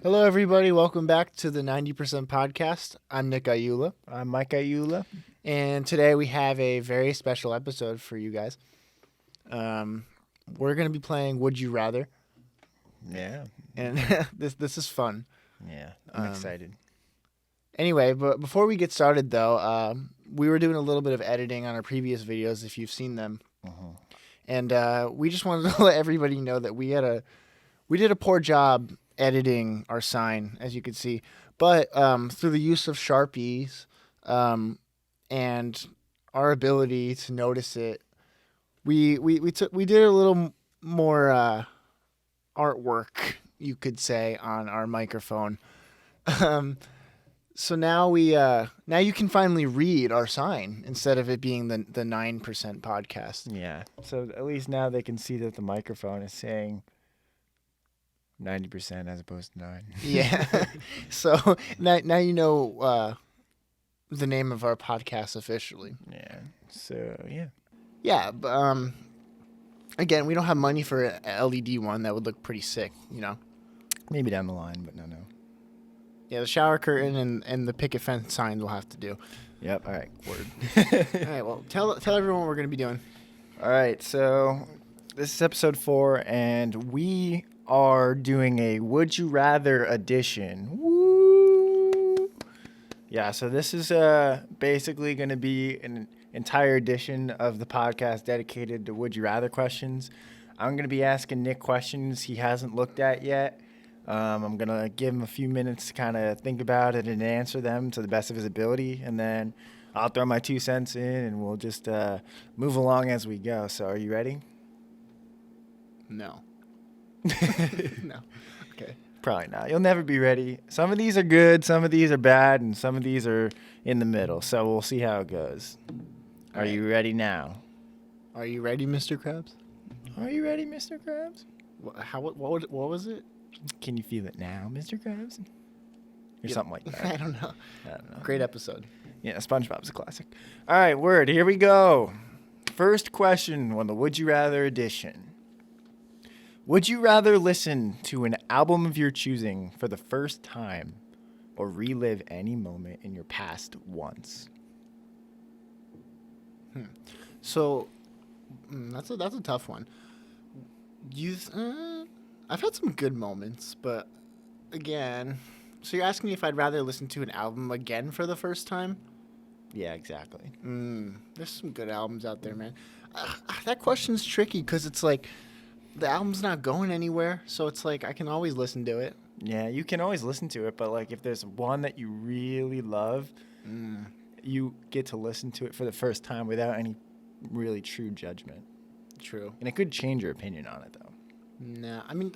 Hello, everybody. Welcome back to the 90% podcast. I'm Nick Iula, I'm Mike Iula. and today we have a very special episode for you guys. We're going to be playing Would You Rather, Yeah. and this is fun. Yeah. I'm excited. Anyway, but before we get started, though, we were doing a little bit of editing on our previous videos, if you've seen them, and we just wanted to let everybody know that we did a poor job editing our sign, as you could see, but through the use of Sharpies and our ability to notice it, we did a little more artwork, you could say, on our microphone. So now now you can finally read our sign instead of it being the 9% podcast. Yeah. So at least now they can see that the microphone is saying 90% as opposed to 9. Yeah. So now you know the name of our podcast officially. Yeah. So, yeah. Yeah, but again, we don't have money for an LED one. That would look pretty sick, you know. Maybe down the line, but no. Yeah, the shower curtain and the picket fence signs will have to do. Yep. All right. Word. All right, well, tell everyone what we're going to be doing. All right. So this is episode 4, and we are doing a Would You Rather edition. Woo! Yeah, so this is basically going to be an entire edition of the podcast dedicated to Would You Rather questions. I'm going to be asking Nick questions he hasn't looked at yet. I'm going to give him a few minutes to kind of think about it and answer them to the best of his ability, and then I'll throw my 2 cents in, and we'll just move along as we go. So are you ready? No. No. Okay. Probably not. You'll never be ready. Some of these are good, some of these are bad, and some of these are in the middle. So we'll see how it goes. Are you ready now? Are you ready, Mr. Krabs? Are you ready, Mr. Krabs? What was it? Can you feel it now, Mr. Krabs? Or something like that. I don't know. Great episode. Yeah, SpongeBob's a classic. All right, word. Here we go. First question on the Would You Rather edition. Would you rather listen to an album of your choosing for the first time or relive any moment in your past once? So that's a tough one. I've had some good moments, but again, so you're asking me if I'd rather listen to an album again for the first time? Yeah, exactly. There's some good albums out there, man. That question's tricky because it's like the album's not going anywhere, so it's like I can always listen to it. Yeah, you can always listen to it, but like if there's one that you really love, you get to listen to it for the first time without any really true judgment. True. And it could change your opinion on it, though. Nah, I mean,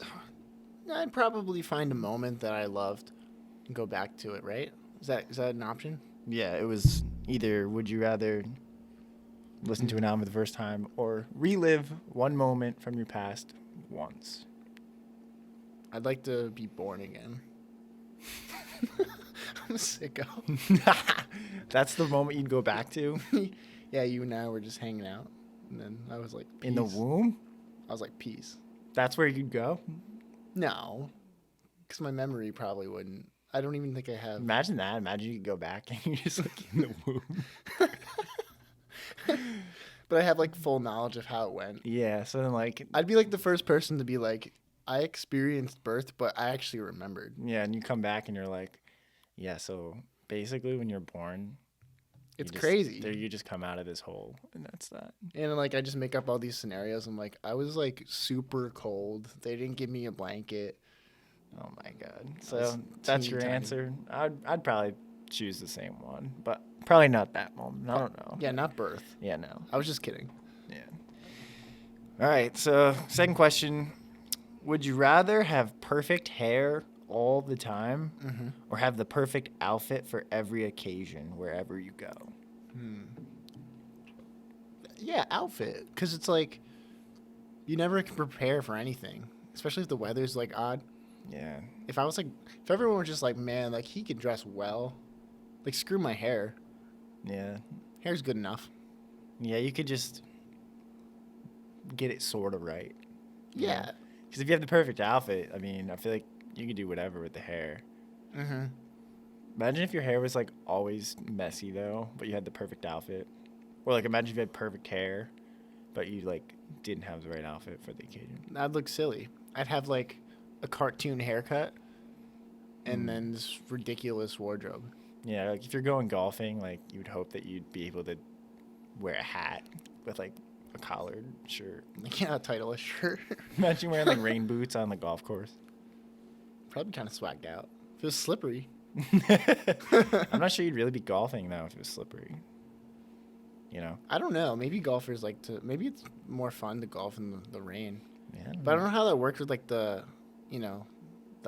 I'd probably find a moment that I loved and go back to it, right? Is that an option? Yeah, it was either would you rather listen to an album for the first time or relive one moment from your past once? I'd like to be born again. I'm a sicko. That's the moment you'd go back to? Yeah, you and I were just hanging out, and then I was like, peace. In the womb? I was like, peace. That's where you'd go? No, because my memory probably wouldn't. I don't even think I have. Imagine that. Imagine you could go back and you're just like in the womb. But I have like full knowledge of how it went. Yeah, so then like... I'd be like the first person to be like, I experienced birth, but I actually remembered. Yeah, and you come back and you're like, yeah, so basically when you're born... It's crazy. You just come out of this hole, and that's that. And like I just make up all these scenarios. I'm like, I was like super cold. They didn't give me a blanket. Oh my god! So that's your answer. I'd probably choose the same one, but probably not that moment. I don't know. Yeah, not birth. Yeah, no. I was just kidding. Yeah. All right. So second question: would you rather have perfect hair all the time, or have the perfect outfit for every occasion wherever you go? Yeah, outfit, because it's like you never can prepare for anything, especially if the weather's like odd. Yeah. If everyone was just like, man, like he can dress well, like screw my hair. Yeah. Hair's good enough. Yeah, you could just get it sort of right. Yeah. Because if you have the perfect outfit, I mean, I feel like you could do whatever with the hair. Mm-hmm. Imagine if your hair was like always messy though, but you had the perfect outfit. Or like imagine if you had perfect hair, but you like didn't have the right outfit for the occasion. That'd look silly. I'd have like a cartoon haircut and then this ridiculous wardrobe. Yeah, like if you're going golfing, like you would hope that you'd be able to wear a hat with like a collared shirt. I can't title a shirt. Imagine wearing like rain boots on the golf course. Probably kind of swagged out. If it was slippery. I'm not sure you'd really be golfing though if it was slippery. You know? I don't know. Maybe golfers like to. Maybe it's more fun to golf in the rain. Yeah. But I don't know how that works with like the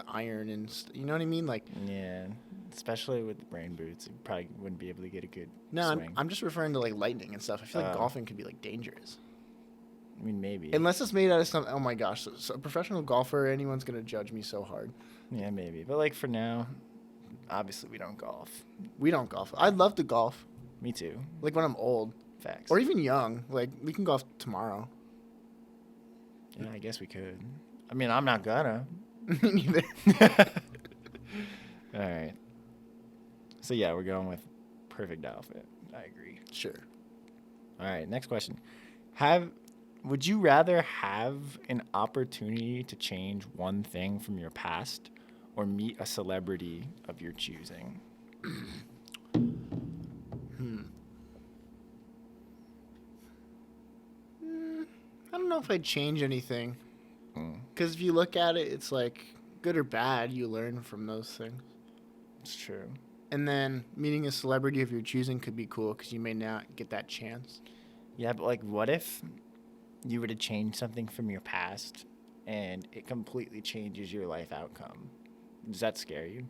iron and you know what I mean? Like. Yeah. Especially with rain boots, you probably wouldn't be able to get a good No, swing. I'm just referring to like lightning and stuff. I feel like golfing could be like dangerous. I mean, maybe. Unless it's made out of something. Oh my gosh! So a professional golfer, anyone's gonna judge me so hard. Yeah, maybe. But like for now, obviously we don't golf. We don't golf. I'd love to golf. Me too. Like when I'm old. Facts. Or even young. Like we can golf tomorrow. Yeah, I guess we could. I mean, I'm not gonna. Me neither. All right. So yeah, we're going with perfect outfit. I agree. Sure. All right, next question. Would you rather have an opportunity to change one thing from your past or meet a celebrity of your choosing? I don't know if I'd change anything. Because if you look at it, it's like good or bad, you learn from those things. It's true. And then meeting a celebrity of your choosing could be cool because you may not get that chance. Yeah, but like what if you were to change something from your past and it completely changes your life outcome? Does that scare you?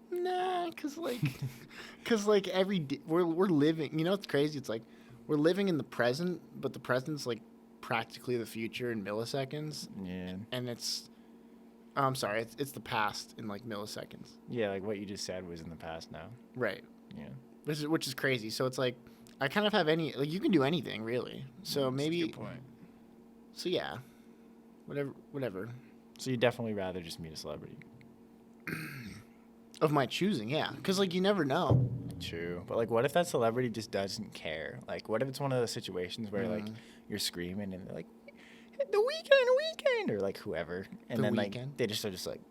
Nah, cause like every day, we're living. You know what's crazy? It's like we're living in the present, but the present's like practically the future in milliseconds. Yeah. And it's, I'm sorry, it's the past in like milliseconds. Yeah, like what you just said was in the past now. Right. Yeah. Which is crazy. So it's like I kind of have like you can do anything really. So maybe. That's a good point. So yeah, whatever. So you definitely rather just meet a celebrity. Of my choosing, yeah. Because, like, you never know. True. But, like, what if that celebrity just doesn't care? Like, what if it's one of those situations where, like, you're screaming and they're like, the weekend, or, like, whoever. And then, like, they just are just, like,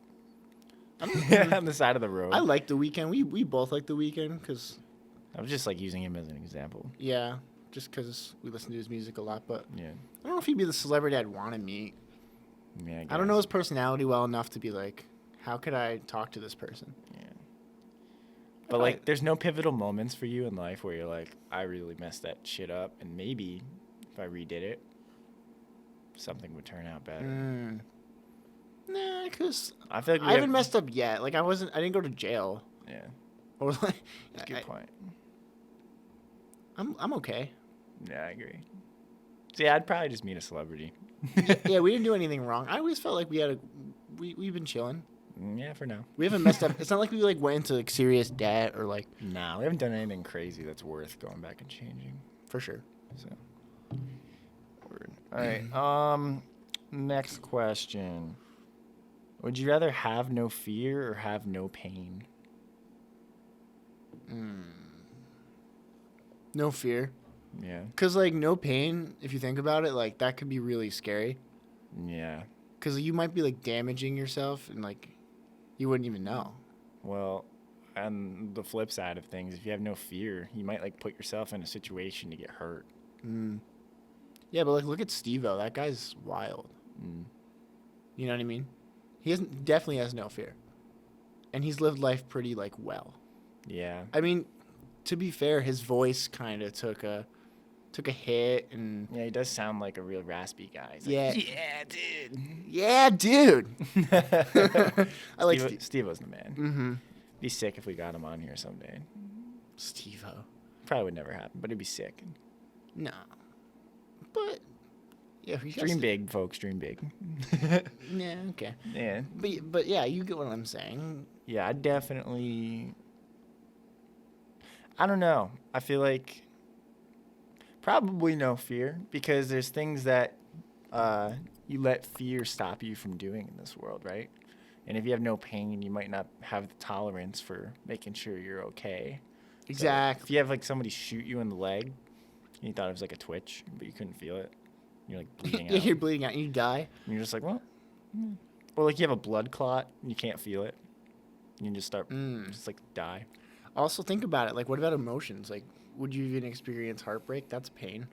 on the side of the road. I like The Weeknd. We both like The Weeknd because... I was just, like, using him as an example. Yeah, just because we listen to his music a lot. But Yeah. I don't know if he'd be the celebrity I'd want to meet. Yeah, I don't know his personality well enough to be like, how could I talk to this person? Yeah. But, like, there's no pivotal moments for you in life where you're like, I really messed that shit up, and maybe if I redid it, something would turn out better. Nah, because I feel like I haven't messed up yet. Like, I didn't go to jail. Yeah. Or, like... That's a good point. I'm okay. Yeah, I agree. So, yeah, I'd probably just meet a celebrity. Yeah, we didn't do anything wrong. I always felt like we've been chilling. Yeah, for now. We haven't messed up. It's not like we like went into like serious debt or like. Nah, we haven't done anything crazy that's worth going back and changing. For sure. So. Word. All right. Next question. Would you rather have no fear or have no pain? No fear. Yeah. Cause like no pain, if you think about it, like that could be really scary. Yeah. Cause you might be like damaging yourself and like you wouldn't even know. Well, on the flip side of things, if you have no fear, you might like put yourself in a situation to get hurt. Yeah, but like look at Steve-O. That guy's wild. You know what I mean? Definitely has no fear. And he's lived life pretty like well. Yeah. I mean, to be fair, his voice kind of took a hit and Yeah, he does sound like a real raspy guy. He's yeah. Like, yeah, dude. Yeah, dude. I like Steve-O's the man. Mm-hmm. Be sick if we got him on here someday. Steve-O. Probably would never happen, but it'd be sick. No. But yeah, Dream big, folks. Dream big. Yeah, okay. Yeah. But yeah, you get what I'm saying. Yeah, I definitely. I don't know. I feel like probably no fear because there's things that you let fear stop you from doing in this world, right? And if you have no pain, you might not have the tolerance for making sure you're okay. So Exactly. if you have like somebody shoot you in the leg, and you thought it was like a twitch, but you couldn't feel it, you're like bleeding Yeah, out. you're bleeding out. You die. And you're just like, well, or like you have a blood clot and you can't feel it. You just start, just like die. Also, think about it. Like, what about emotions? Like, would you even experience heartbreak? That's pain.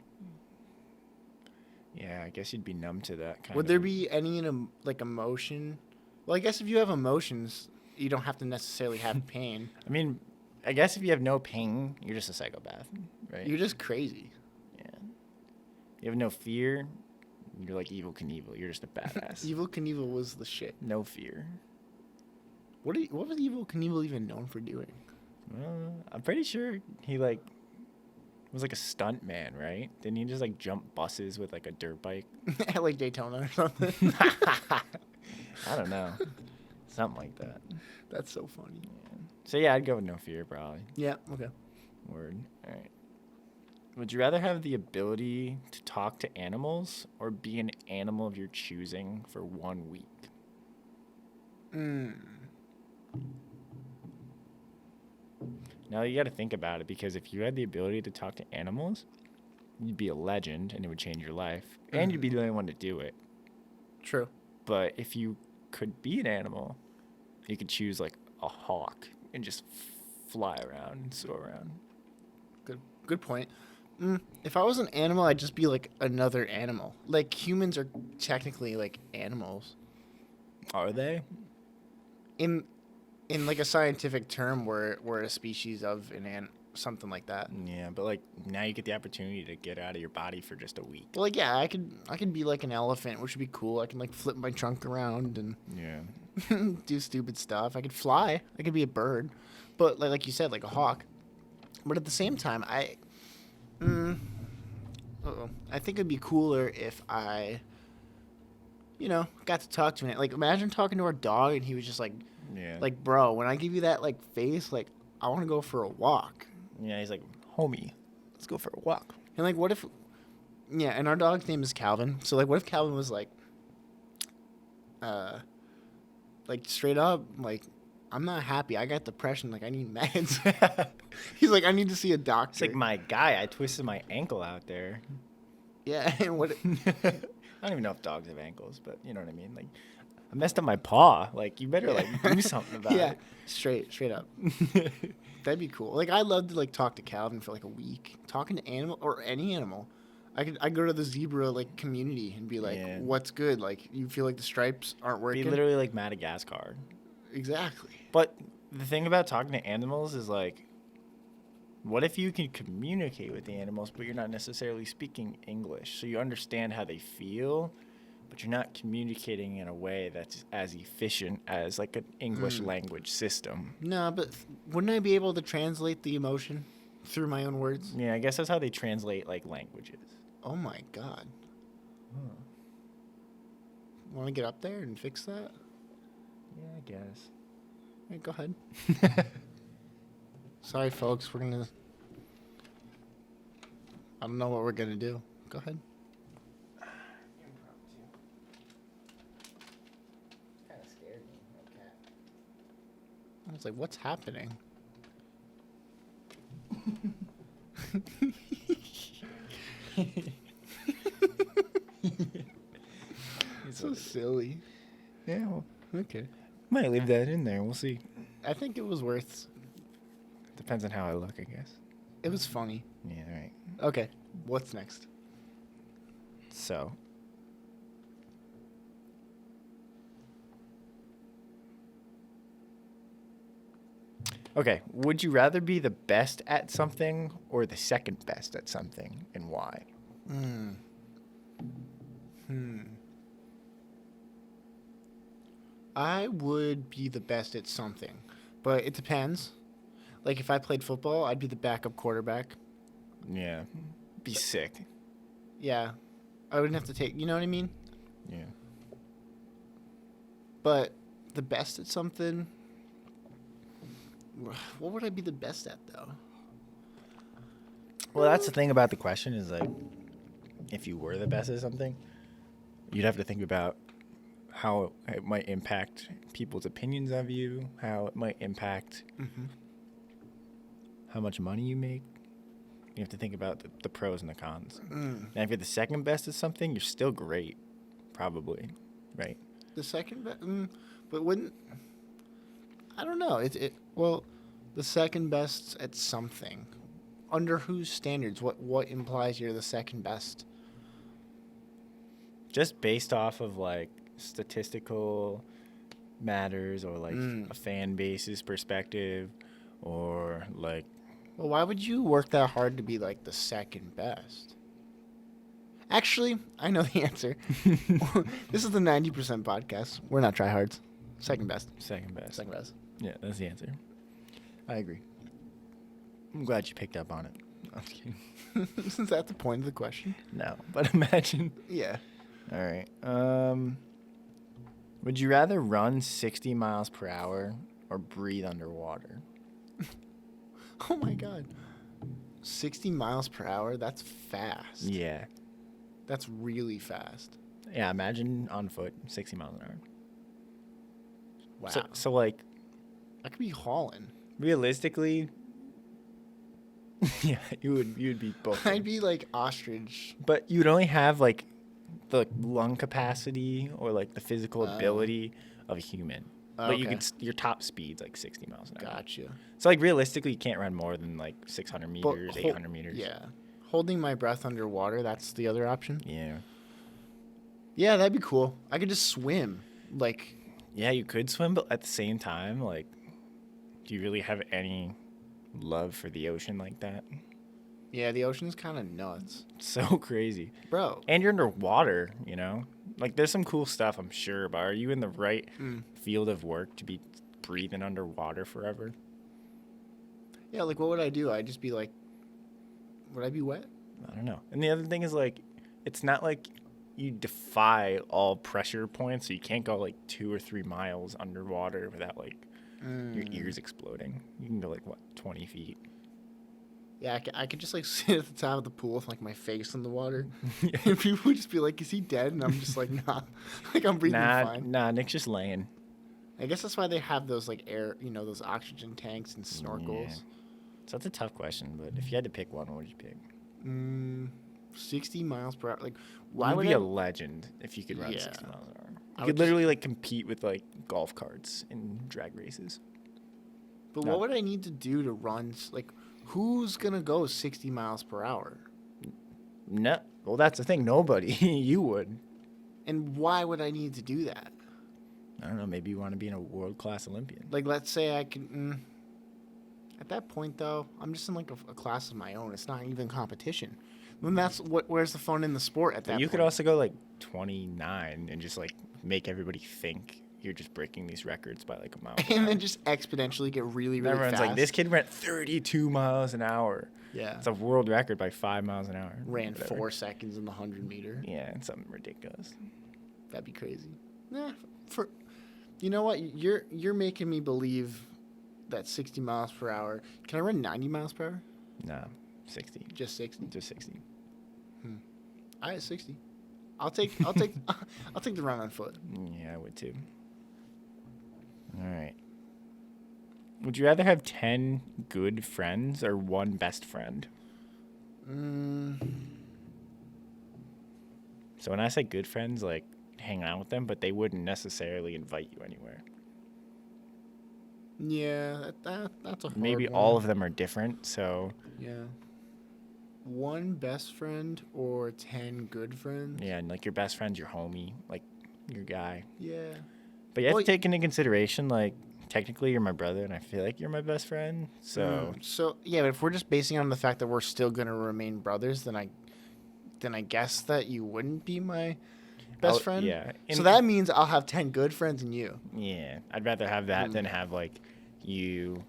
Yeah, I guess you'd be numb to that kind Would of. there be any like emotion? Well, I guess if you have emotions, you don't have to necessarily have pain. I mean, I guess if you have no pain, you're just a psychopath, right? You're just crazy. Yeah. You have no fear, you're like Evil Knievel. You're just a badass. Evil Knievel was the shit. No fear. What was Evil Knievel even known for doing? I'm pretty sure he like was like a stunt man, right? Didn't he just like jump buses with like a dirt bike? At like Daytona or something. I don't know. Something like that. That's so funny. Yeah. So yeah, I'd go with no fear probably. Yeah, okay. Word. All right. Would you rather have the ability to talk to animals or be an animal of your choosing for 1 week? Now you got to think about it, because if you had the ability to talk to animals, you'd be a legend and it would change your life, and you'd be the only one to do it. True. But if you could be an animal, you could choose like a hawk and just fly around and soar around. Good point. If I was an animal, I'd just be like another animal. Like, humans are technically like animals. Are they? In like a scientific term, we're a species of an something like that. Yeah, but like now you get the opportunity to get out of your body for just a week. Well, like, yeah, I could be like an elephant, which would be cool. I can like flip my trunk around and Yeah. do stupid stuff. I could fly. I could be a bird, but like you said, like a hawk. But at the same time, I think it'd be cooler if I, got to talk to it. Like, imagine talking to our dog and he was just like, Yeah. like, bro, when I give you that like face, like, I want to go for a walk. Yeah, he's like, homie, let's go for a walk. And like, what if, yeah, and our dog's name is Calvin. So like, what if Calvin was like straight up, like, I'm not happy. I got depression. Like, I need meds. He's like, I need to see a doctor. It's like, my guy, I twisted my ankle out there. Yeah, and what? I don't even know if dogs have ankles, but you know what I mean. Like, I messed up my paw. Like, you better like do something about Yeah, it. straight up. That'd be cool. Like, I'd love to like talk to Calvin for like a week. Talking to animal or any animal. I'd go to the zebra like community and be like, Yeah. what's good? Like, you feel like the stripes aren't Be working? literally like Madagascar. Exactly. But the thing about talking to animals is like, what if you can communicate with the animals, but you're not necessarily speaking English? So you understand how they feel, but you're not communicating in a way that's as efficient as like an English language system. No, but wouldn't I be able to translate the emotion through my own words? Yeah, I guess that's how they translate like languages. Oh my god. Want to get up there and fix that? Yeah, I guess. Hey, go ahead. Sorry, folks. We're gonna. I don't know what we're gonna do. Go ahead. Kind of scared me. Okay. I was like, what's happening? So silly. Yeah, well, Okay. might leave that in there. We'll see. I think it was worth. Depends on how I look, I guess. It was funny. Yeah, right. Okay. What's next? So. Okay, would you rather be the best at something or the second best at something, and why? I would be the best at something, but it depends. Like, if I played football, I'd be the backup quarterback. Yeah. Be sick. Yeah. I wouldn't have to take, you know what I mean? Yeah. But the best at something, what would I be the best at, though? Well, that's the thing about the question is like, if you were the best at something, you'd have to think about how it might impact people's opinions of you, how it might impact how much money you make. You have to think about the pros and the cons. And if you're the second best at something, you're still great, probably, right? The second best, but wouldn't, I don't know. Well, the second best at something. Under whose standards? What implies you're the second best? Just based off of like statistical matters or like a fan base's perspective or like. Well, why would you work that hard to be like the second best? Actually, I know the answer. This is the 90% podcast. We're not tryhards. Second best. Second best. Second best. Yeah, that's the answer. I agree. I'm glad you picked up on it. I'm just kidding. Isn't that the point of the question? No, but imagine. Yeah. All right. Would you rather run 60 miles per hour or breathe underwater? Oh my God. 60 miles per hour? That's fast. Yeah. That's really fast. Yeah, imagine on foot, 60 miles an hour. Wow. So like, I could be hauling. realistically, yeah, you'd be both. I'd be like ostrich. But you'd only have like the lung capacity or like the physical ability of a human. But you Okay. could your top speed's like 60 miles an hour. Gotcha. So like realistically, you can't run more than like 600 meters, 800 meters. Yeah. Holding my breath underwater, that's the other option. Yeah. Yeah, that'd be cool. I could just swim. Like, Yeah, you could swim, but at the same time, like, do you really have any love for the ocean like that? yeah, the ocean's kind of nuts. It's so crazy. Bro. And you're underwater, you know? Like, there's some cool stuff, I'm sure, but are you in the right field of work to be breathing underwater forever? Yeah, like, what would I do? I'd just be like, would I be wet? I don't know. And the other thing is, like, it's not like you defy all pressure points, so you can't go, like, 2 or 3 miles underwater without, like, your ears exploding. You can go, like, what, 20 feet? Yeah, I could just, like, sit at the top of the pool with, like, my face in the water. And people would just be like, is he dead? And I'm just like, nah. Like, I'm breathing fine. Nah, Nick's just laying. I guess that's why they have those, like, air, those oxygen tanks and snorkels. Yeah. So that's a tough question, but if you had to pick one, what would you pick? 60 miles per hour. Like, why You'd would be I? a legend if you could run 60 miles an hour. I You would could literally, like, compete with, like, golf carts in drag races. But No. what would I need to do to run? Like, who's gonna go 60 miles per hour? No. Well, that's the thing. Nobody. You would. And why would I need to do that? I don't know. Maybe you want to be a world-class Olympian. Like, let's say I can. At that point, though, I'm just in like a class of my own. It's not even competition. Then that's where's the fun in the sport at that? You point? could also go, like, 29 and just, like, make everybody think you're just breaking these records by, like, a mile. And then just exponentially get really, really Everyone's fast. like, this kid ran 32 miles an hour. Yeah. It's a world record by 5 miles an hour. Ran Whatever. 4 seconds in the 100-meter. Yeah, it's something ridiculous. That'd be crazy. You know what? You're making me believe that 60 miles per hour. Can I run 90 miles per hour? Nah, 60. Just 60. Just 60. I had 60. I'll take I'll take the run on foot. Yeah, I would too. All right. Would you rather have 10 good friends or 1 best friend? So when I say good friends, like hang out with them, but they wouldn't necessarily invite you anywhere. Yeah, that's a hard Maybe one. all of them are different, so Yeah. 1 best friend or 10 good friends? yeah, and like your best friend's your homie, like your guy. Yeah. But you have Well, to take into consideration, like, technically you're my brother, and I feel like you're my best friend. So So yeah, but if we're just basing it on the fact that we're still gonna remain brothers, then I guess that you wouldn't be my best friend. Yeah. So that means I'll have 10 good friends and you. Yeah, I'd rather have that than have like you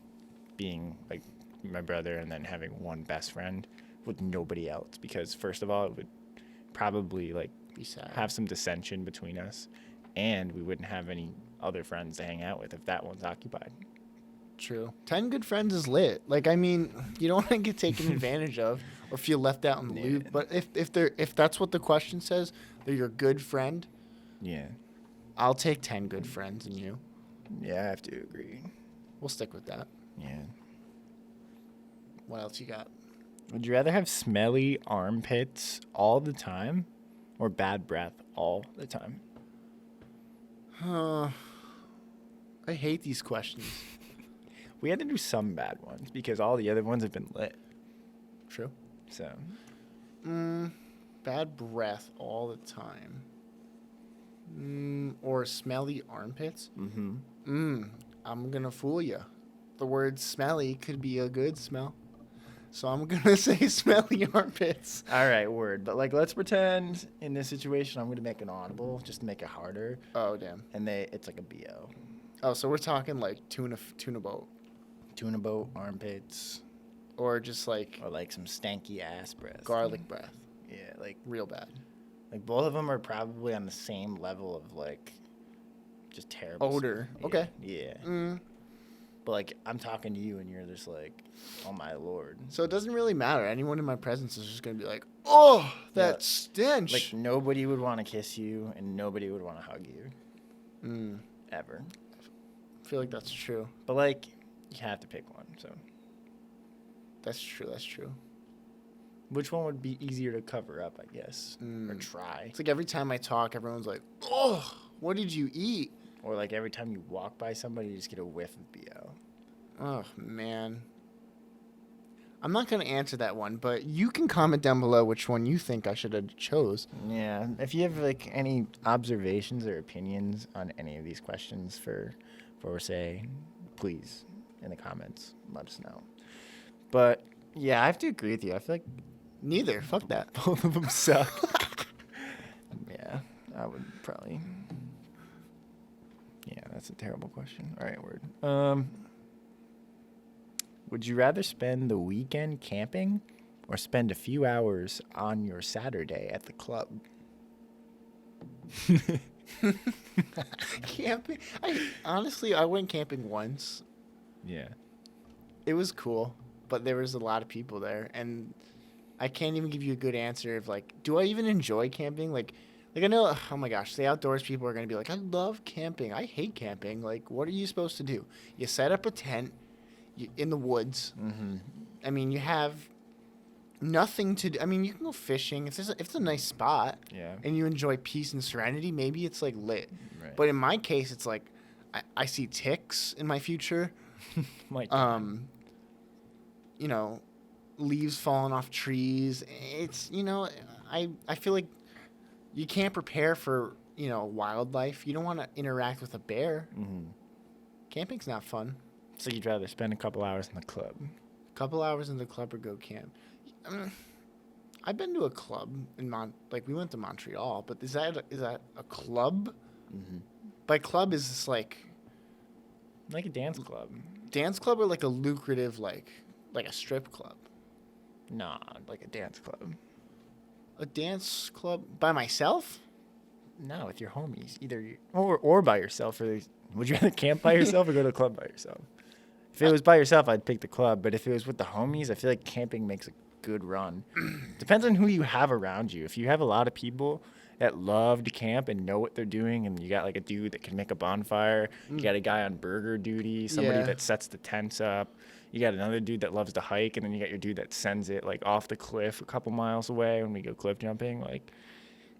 being like my brother and then having 1 best friend with nobody else. Because first of all, it would probably like Be sad. have some dissension between us, and we wouldn't have any other friends to hang out with if that one's occupied. True. 10 good friends is lit. Like, I mean, you don't want to get taken advantage of or feel left out in the loop. But if that's what the question says, they're your good friend, Yeah. I'll take 10 good friends and you. Yeah, I have to agree. We'll stick with that. Yeah. What else you got? Would you rather have smelly armpits all the time or bad breath all the time? I hate these questions. We had to do some bad ones because all the other ones have been lit. True. So, Bad breath all the time. Or smelly armpits. I'm gonna fool you. The word smelly could be a good smell. So I'm gonna say smelly armpits. all right, word. But like, let's pretend in this situation, I'm gonna make an audible just to make it harder, Oh damn. and it's like a BO. Oh, so we're talking like tuna boat, Tuna boat, armpits, or just like or like some stanky ass breath. garlic breath. Yeah, like Real bad. both of them are probably on the same level of like just terrible Odor. smell. Okay. Yeah. But like, I'm talking to you, and you're just like, oh my lord. So it doesn't really matter. Anyone in my presence is just gonna be like, oh, that Yeah. stench. Like, nobody would want to kiss you, and nobody would want to hug you. Ever. I feel like that's true. But like, you have to pick one. So, That's true. That's true. which one would be easier to cover up, I guess, or try? It's like every time I talk, everyone's like, oh, what did you eat? Or like every time you walk by somebody, you just get a whiff of BO. Oh, man. I'm not going to answer that one, but you can comment down below which one you think I should have chose. Yeah. If you have like any observations or opinions on any of these questions for say, please in the comments let us know. But yeah, I have to agree with you. I feel like Neither. Fuck that. both of them suck. Yeah, I would probably. Yeah, that's a terrible question. All right, word. Would you rather spend the weekend camping or spend a few hours on your Saturday at the club? Camping? Honestly, I went camping once. Yeah. It was cool, but there was a lot of people there, and I can't even give you a good answer of like, do I even enjoy camping? Like I know, oh my gosh, the outdoors people are gonna be like, I love camping. I hate camping. Like, what are you supposed to do? You set up a tent in the woods. I mean, you have nothing to do. I mean, you can go fishing if it's a nice spot. Yeah. And you enjoy peace and serenity. Maybe it's like lit. Right. But in my case, it's like I see ticks in my future. Like, You know, leaves falling off trees. It's, you know, I feel like you can't prepare for, you know, wildlife. You don't want to interact with a bear. Camping's not fun. so you'd rather spend a couple hours in the club? Couple hours in the club or go camp. I've been to a club in we went to Montreal, but is that a club? By club, is this like Like a dance club. dance club or like a lucrative like a strip club? Nah, like a dance club. A dance club by myself? No, with your homies, either or by yourself. Or would you rather camp by yourself or go to a club by yourself? If it was by yourself, I'd pick the club. But if it was with the homies, I feel like camping makes a good run. Depends on who you have around you. If you have a lot of people that love to camp and know what they're doing, and you got like a dude that can make a bonfire, you got a guy on burger duty, somebody Yeah. that sets the tents up, you got another dude that loves to hike, and then you got your dude that sends it like off the cliff a couple miles away when we go cliff jumping. Like,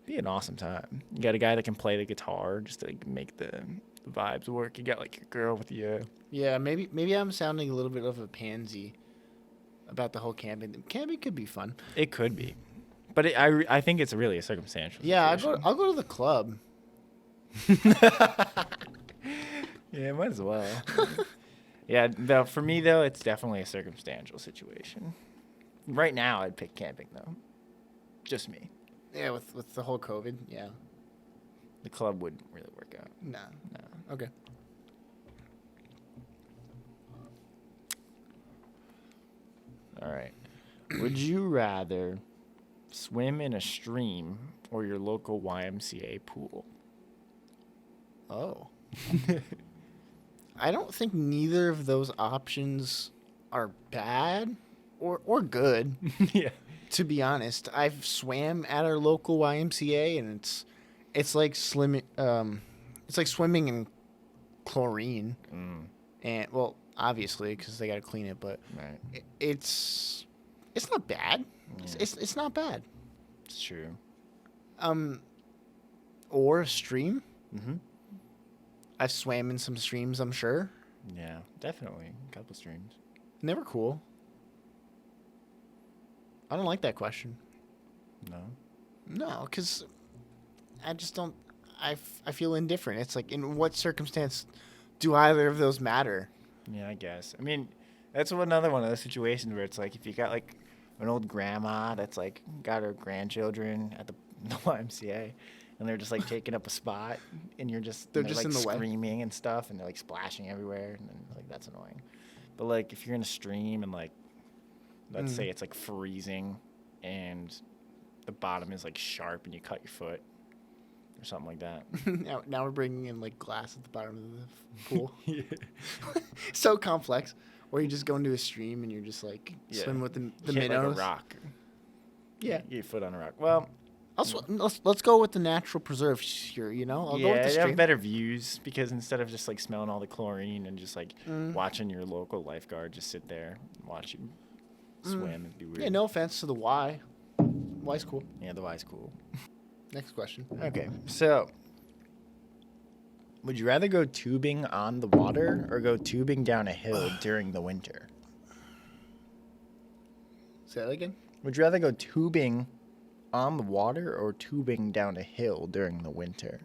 be an awesome time. You got a guy that can play the guitar just to like, make the vibes work. You got like your girl with you. Yeah, maybe I'm sounding a little bit of a pansy about the whole camping. Camping could be fun. It could be, but I think it's really a circumstantial. Yeah, situation. I'll go to the club. Yeah, might as well. Yeah, though for me though, it's definitely a circumstantial situation. Right now, I'd pick camping though. Just me. Yeah, with the whole COVID. Yeah. The club wouldn't really work out. No. No. Okay. All right. Would you rather swim in a stream or your local YMCA pool? Oh. I don't think neither of those options are bad or Yeah. to be honest. I've swam at our local YMCA and it's like swimming. It's like swimming in chlorine, and well, obviously because they got to clean it, but Right. it's not bad. Yeah. It's not bad. It's true. Or a stream. Mm-hmm. I've swam in some streams, I'm sure. Yeah, definitely. A couple streams. And they were cool. I don't like that question. No. No, because I just don't. I feel indifferent. It's like, in what circumstance do either of those matter? Yeah, I guess. I mean, that's another one of those situations where it's like if you got like an old grandma that's like got her grandchildren at the YMCA, and they're just like taking up a spot, and They're they're, just like in the way. screaming and stuff, and they're like splashing everywhere, and then, like that's annoying. But like if you're in a stream and like let's say it's like freezing, and the bottom is like sharp, and you cut your foot or something like that. Now we're bringing in like glass at the bottom of the pool. Yeah. So complex. Or you just go into a stream and you're just like swimming with the Hit minnows. like a rock. Yeah. Get your foot on a rock. Well, Let's go with the natural preserves here. You know, I'll go with the you stream. have better views because instead of just like smelling all the chlorine and just like watching your local lifeguard just sit there and watch you swim, it'd be weird. Yeah, no offense to the Y. Y's cool. Yeah, the Y's cool. Next question. Okay, so would you rather go tubing on the water or go tubing down a hill during the winter? Say that again. Would you rather go tubing on the water or tubing down a hill during the winter?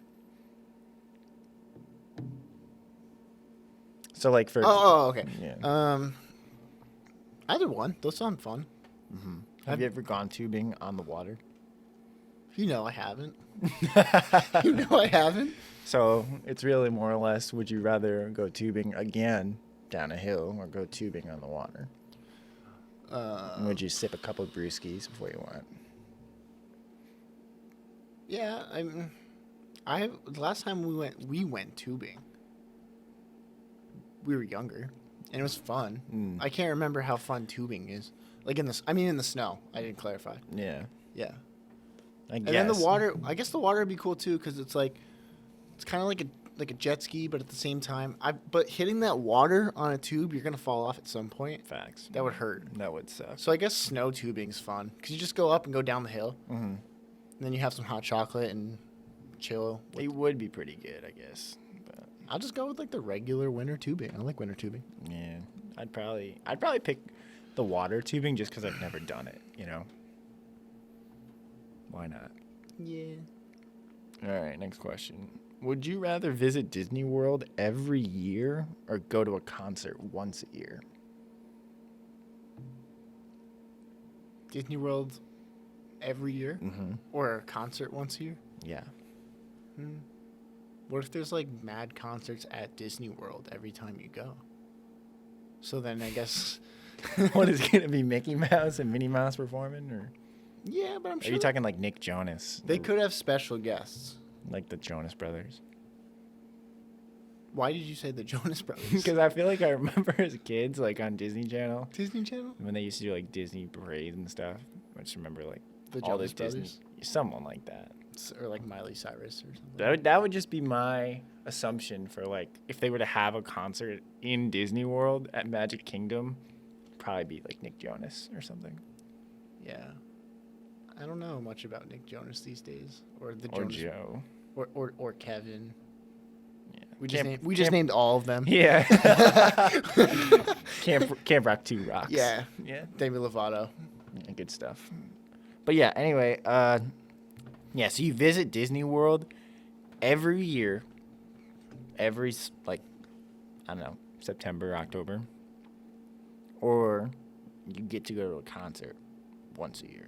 So like for Okay. Yeah. Either one. Those sound fun. Have you ever gone tubing on the water? You know I haven't. You know I haven't. So it's really more or less, would you rather go tubing again down a hill or go tubing on the water? And would you sip a couple of brewskis before you went? Yeah, the last time we went tubing. We were younger, and it was fun. I can't remember how fun tubing is. Like in the snow. I didn't clarify. Yeah. Yeah. I And guess. then the water. I guess the water would be cool too, because it's kind of like a jet ski, but at the same time, but hitting that water on a tube, you're gonna fall off at some point. Facts. That would hurt. That would suck. So I guess snow tubing's fun, because you just go up and go down the hill, and then you have some hot chocolate and chill. It would be pretty good, I guess. But I'll just go with like the regular winter tubing. I like winter tubing. yeah, I'd probably pick the water tubing just because I've never done it. You know. Why not? Yeah. All right, next question. Would you rather visit Disney World every year or go to a concert once a year? Disney World every year, or a concert once a year. Yeah. What if there's like mad concerts at Disney World every time you go? So then I guess. What is it going to be, Mickey Mouse and Minnie Mouse performing? Or Yeah, but I'm are sure you talking like Nick Jonas? they could have special guests. Like the Jonas Brothers? Why did you say the Jonas Brothers? Because I feel like I remember as kids, like on Disney Channel, Disney Channel? when they used to do like Disney parades and stuff. I just remember like The all Jonas this Disney, Brothers? someone like that. Or like Miley Cyrus or something. That would just be my assumption for like if they were to have a concert in Disney World at Magic Kingdom, probably be like Nick Jonas or something. Yeah. I don't know much about Nick Jonas these days, or the Or Jonas, Joe. or Kevin. Yeah. We just named all of them. Yeah. Camp Rock 2 rocks. Yeah. Yeah. Demi Lovato. Yeah, good stuff. But yeah, anyway, yeah, so you visit Disney World every year, every, like, I don't know, September, October, or you get to go to a concert once a year.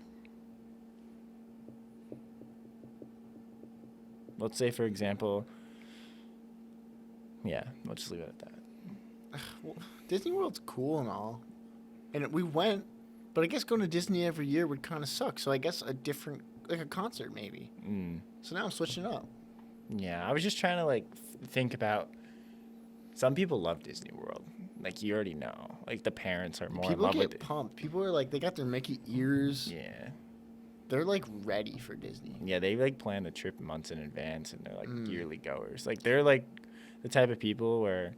Let's say, for example, yeah, we'll just leave it at that. Well, Disney World's cool and all, and we went, but I guess going to Disney every year would kind of suck. So I guess a different, like a concert maybe. So now I'm switching it up. Yeah, I was just trying to like think about. Some people love Disney World, like you already know. Like the parents are more in People love with get it. pumped. People are like, they got their Mickey ears. Yeah, they're like ready for Disney. Yeah, they like plan the trip months in advance, and they're like yearly goers. Like they're like the type of people where,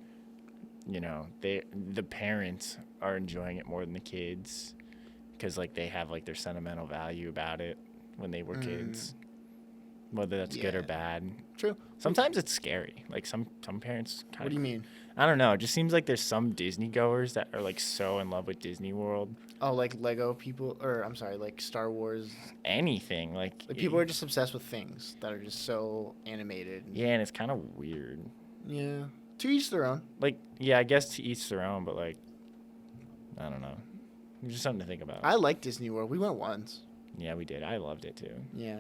you know, the parents are enjoying it more than the kids, because like they have like their sentimental value about it when they were kids, whether that's good or bad. True. Sometimes it's scary. Like some parents. What do you mean? I don't know. It just seems like there's some Disney goers that are like so in love with Disney World. Oh, like Lego people, or I'm sorry, like Star Wars. Anything like People are just obsessed with things that are just so animated. Yeah, and it's kind of weird. Yeah. To each their own. Like, yeah, I guess to each their own, but like, I don't know. It's just something to think about. I like Disney World. We went once. Yeah, we did. I loved it too. Yeah.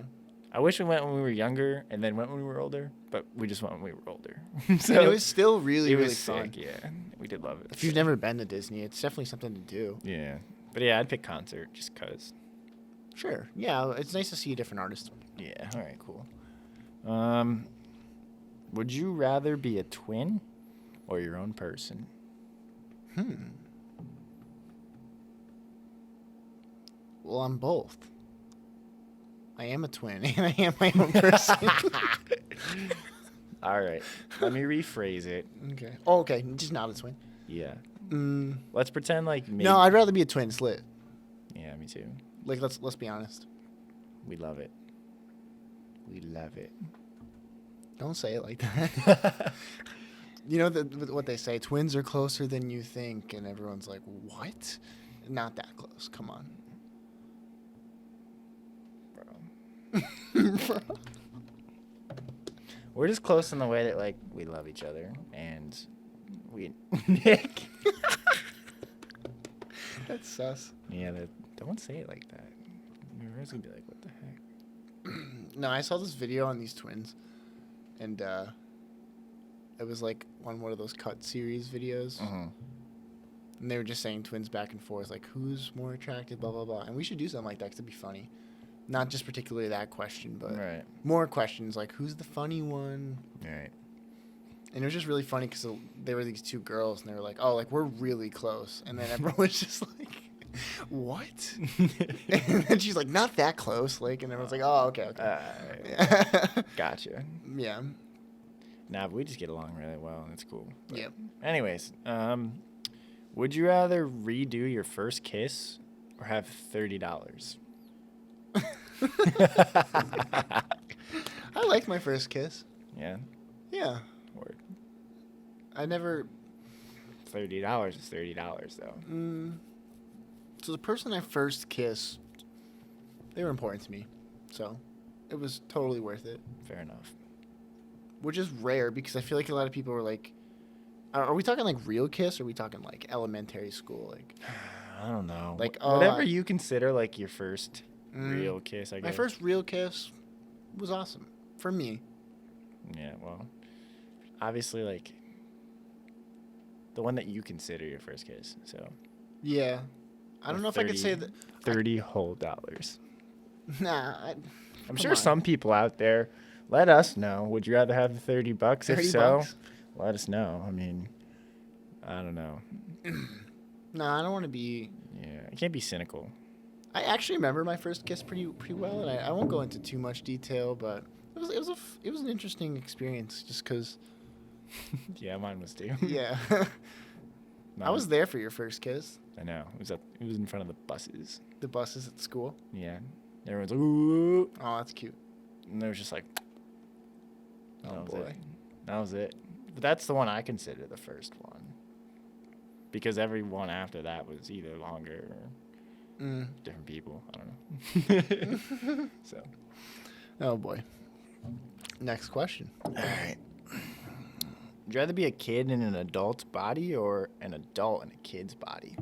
I wish we went when we were younger and then went when we were older, but we just went when we were older. So and it was still really, really fun. Sick, yeah. We did love it. If you've never been to Disney, it's definitely something to do. Yeah. But yeah, I'd pick concert just because. Sure. Yeah, it's nice to see a different artist. Yeah. All right, cool. Would you rather be a twin or your own person? Well, I'm both. I am a twin and I am my own person. All right. Let me rephrase it. Okay. Oh, okay. Just not a twin. Yeah. Let's pretend like maybe. No, I'd rather be a twin. It's lit. Yeah, me too. Like, let's be honest. We love it. We love it. Don't say it like that. You know what they say? Twins are closer than you think, and everyone's like, "What? Not that close. Come on." Bro. We're just close in the way that like we love each other and we Nick. That's sus. Yeah, don't say it like that. Everyone's gonna be like, "What the heck?" No, I saw this video on these twins, and it was like on one of those cut series videos, and they were just saying twins back and forth, like who's more attractive, blah blah blah. And we should do something like that 'cause it'd be funny. Not just particularly that question, but more questions like who's the funny one. Right. And it was just really funny because they were these two girls, and they were like, "Oh, like we're really close," and then everyone was just like, "What?" And then she's like, "Not that close," like, and everyone's like, "Oh, okay." Gotcha. Yeah. Nah, but we just get along really well, and it's cool. But Yep. Anyways, would you rather redo your first kiss or have $30? I liked my first kiss. Yeah. Yeah. Word. I never. $30 is $30 though. So the person I first kissed, they were important to me, so it was totally worth it. Fair enough. Which is rare because I feel like a lot of people are like, are we talking like real kiss or are we talking like elementary school? Like, I don't know. Like whatever you consider like your first real kiss, I guess. My first real kiss was awesome for me. Yeah, well, obviously like the one that you consider your first kiss. So. Yeah, I don't know if I could say that. $30 whole dollars. Nah. I'm sure some people out there. Let us know. Would you rather have the $30? If so, let us know. I mean, I don't know. No, I don't want to be. Yeah, I can't be cynical. I actually remember my first kiss pretty well, and I won't go into too much detail, but it was an interesting experience just because. Yeah, mine was too. Yeah. I was there for your first kiss. I know. It was in front of the buses. The buses at school. Yeah. Everyone's like, ooh. Oh, that's cute. And there was just like. Oh boy. That was it. But that's the one I consider the first one. Because every one after that was either longer or different people. I don't know. So. Oh boy. Next question. All right. Would you rather be a kid in an adult's body or an adult in a kid's body?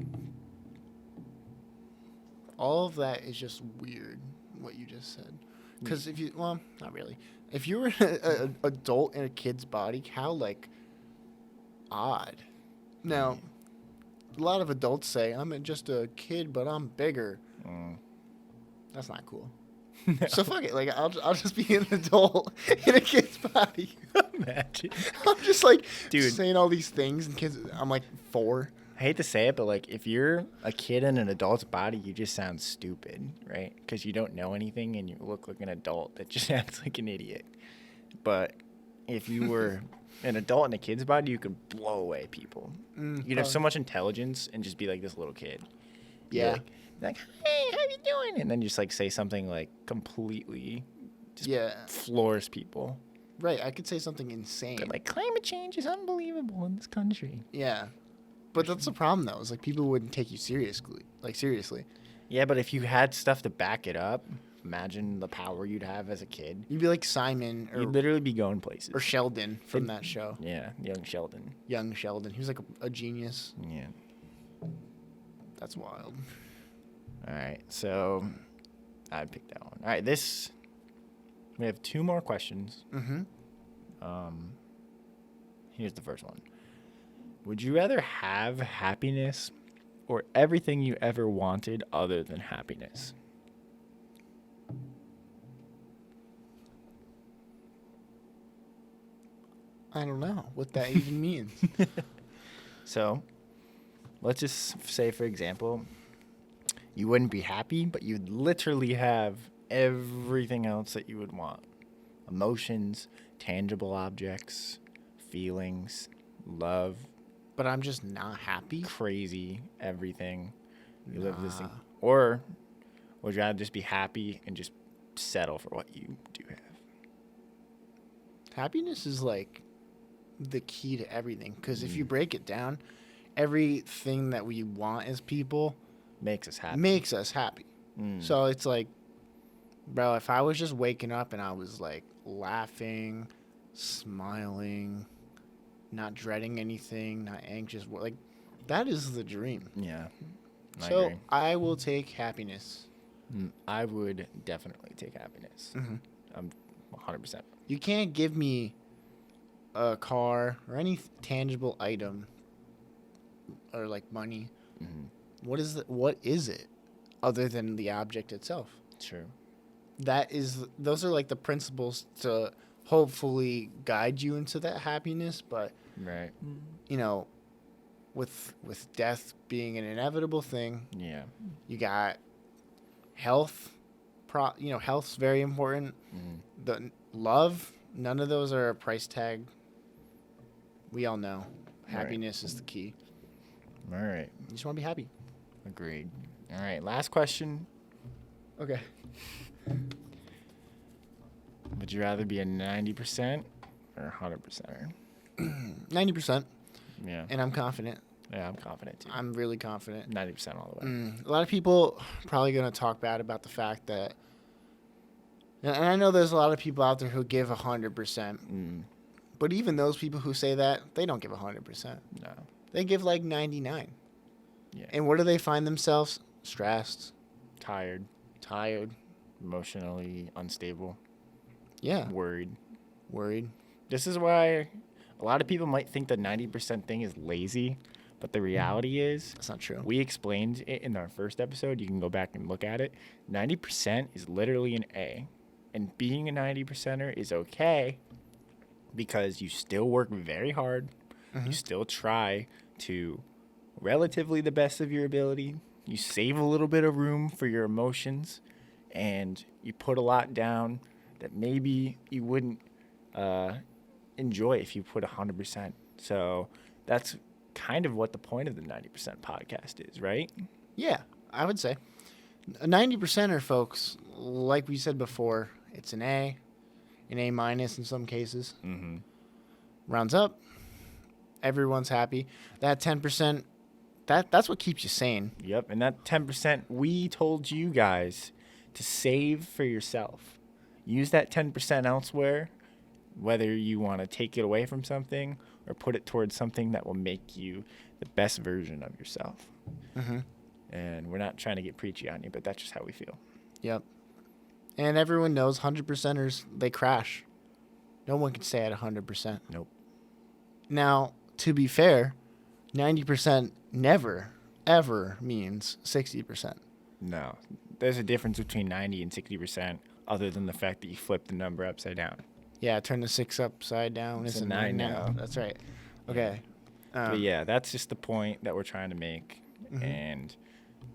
All of that is just weird, what you just said. Because well, not really. If you were an adult in a kid's body, how, like, odd. Now, a lot of adults say, I'm just a kid, but I'm bigger. That's not cool. No. So fuck it. Like, I'll just be an adult in a kid's body. Imagine. I'm just like, dude, saying all these things, and kids. I'm like 4. I hate to say it, but like if you're a kid in an adult's body, you just sound stupid, right? Because you don't know anything and you look like an adult that just acts like an idiot. But if you were an adult in a kid's body, you could blow away people. You'd have so much intelligence and just be like this little kid. Yeah. Like, hey, how you doing? And then just like say something like completely just floors people. Right. I could say something insane. But like climate change is unbelievable in this country. Yeah. But that's the problem, though. Is like people wouldn't take you seriously. Yeah, but if you had stuff to back it up, imagine the power you'd have as a kid. You'd be like Simon, or You'd literally be going places. or Sheldon from that show. Yeah, young Sheldon. Young Sheldon. He was like a genius. Yeah. That's wild. All right, so I picked that one. All right, we have 2 more questions. Mm-hmm. Here's the first one. Would you rather have happiness or everything you ever wanted other than happiness? I don't know what that even means. So, let's just say, for example, you wouldn't be happy, but you'd literally have everything else that you would want. Emotions, tangible objects, feelings, love, But I'm just not happy. crazy, everything. You live this thing. Nah. Or would you rather just be happy and just settle for what you do have? Happiness is like the key to everything. Because if you break it down, everything that we want as people Makes us happy. makes us happy. Mm. So it's like, bro, if I was just waking up and I was like laughing, smiling, not dreading anything, not anxious, like that is the dream. Yeah. I So agree. I will take happiness. I would definitely take happiness. Mm-hmm. I'm 100%. You can't give me a car or any tangible item or like money. Mm-hmm. What is it other than the object itself? True. Those are like the principles to hopefully guide you into that happiness, but Right. you know, with death being an inevitable thing, Yeah. you got health. Health's very important. Mm-hmm. The love, none of those are a price tag. We all know happiness is the key. All right. You just want to be happy. Agreed. All right. Last question. Okay. Would you rather be a 90% or a 100%er? 90%, Yeah. and I'm confident. Yeah, I'm confident too. I'm really confident. 90% all the way. A lot of people probably going to talk bad about the fact that, and I know there's a lot of people out there who give 100%, but even those people who say that, they don't give 100%. No. They give like 99. Yeah. And where do they find themselves? Stressed, Tired, emotionally unstable, yeah, worried. This Is why a lot of people might think the 90% thing is lazy, but the reality is That's not true. we explained it in our first episode. You can go back and look at it. 90% is literally an A. And being a 90%er is okay because you still work very hard. You still try to relatively the best of your ability. You save a little bit of room for your emotions, and you put a lot down that maybe you wouldn't enjoy if you put 100%. So that's kind of what the point of the 90% podcast is, right? Yeah, I would say. A 90%er, folks, like we said before, it's an A minus in some cases. Mm-hmm. Rounds up, everyone's happy. That 10%, that's what keeps you sane. Yep, and that 10%, we told you guys to save for yourself. Use that 10% elsewhere, whether you want to take it away from something or put it towards something that will make you the best version of yourself. Mm-hmm. And we're not trying to get preachy on you, but that's just how we feel. Yep. And everyone knows 100%ers, they crash. No one can stay at 100%. Nope. Now, to be fair, 90% never, ever means 60%. No. There's a difference between 90 and 60% other than the fact that you flip the number upside down. Yeah, turn the 6 upside down. It's a It's a 9 9 now. That's right. Okay. But yeah, that's just the point that we're trying to make, Mhm. and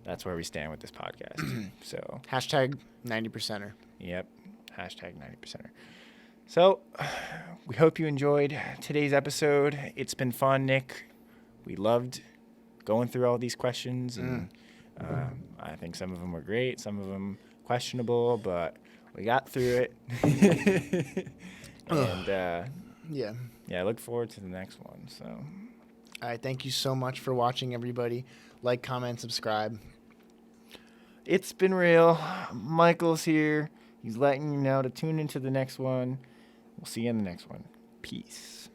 that's where we stand with this podcast. So Hashtag 90%er. yep, hashtag 90%er. So we hope you enjoyed today's episode. It's been fun, Nick. We loved going through all these questions, and I think some of them were great, some of them questionable, but we got through it. And Yeah. I look forward to the next one. So All right. Thank you so much for watching, everybody. Like, comment, subscribe. it's been real. Michael's here. He's letting you know to tune into the next one. We'll see you in the next one. Peace.